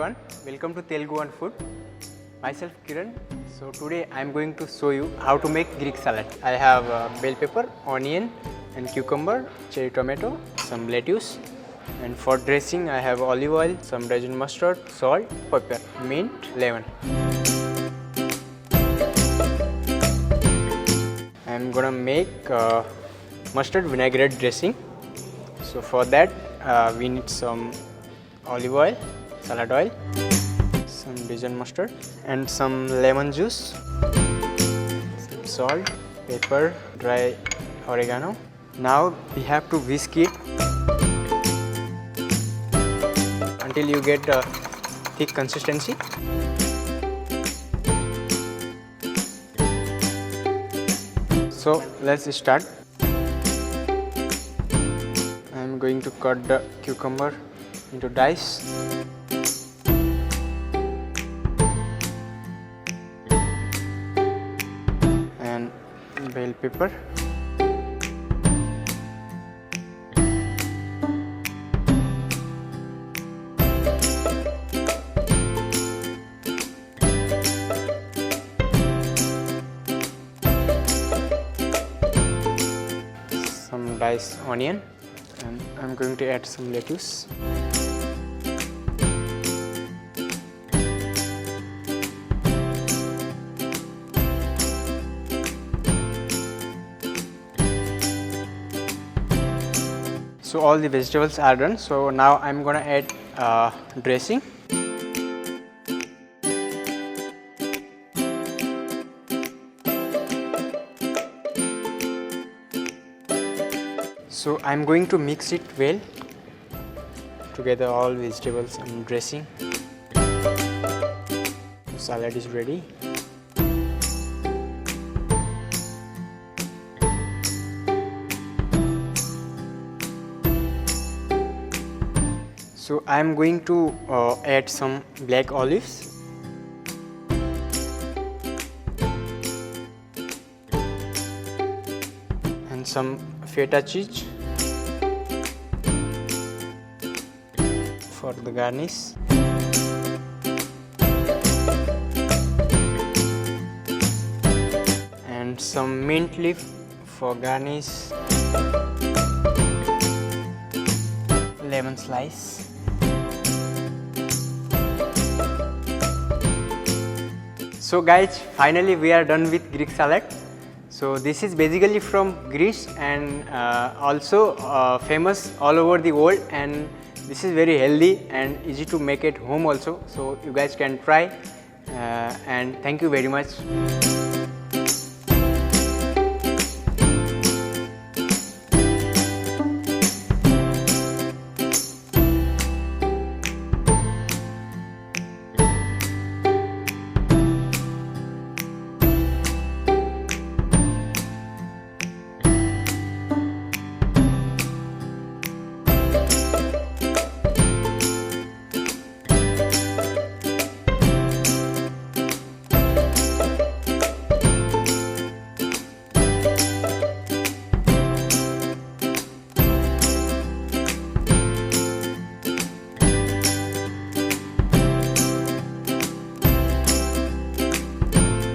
everyone, welcome to TeluguOne Food. Myself Kiran. So today I am going to show you how to make Greek salad. I have bell pepper, onion and cucumber, cherry tomato, some lettuce, and for dressing I have olive oil, some Dijon mustard, salt, pepper, mint, lemon. I am gonna make mustard vinaigrette dressing. So for that we need some olive oil, salad oil, some Dijon mustard and some lemon juice, some salt, pepper, dry oregano. Now we have to whisk it until you get a thick consistency. So let's start. I am going to cut the cucumber into dice. And bell pepper. Some diced onion, and I'm going to add some lettuce. So all the vegetables are done. So now I'm gonna add dressing. So I'm going to mix it well together, all vegetables and dressing. The salad is ready. So I am going to add some black olives. And some feta cheese for the garnish. And some mint leaf for garnish. Lemon slice. So guys, finally we are done with Greek salad. So this is basically from Greece and also famous all over the world, and this is very healthy and easy to make at home also. So you guys can try and thank you very much.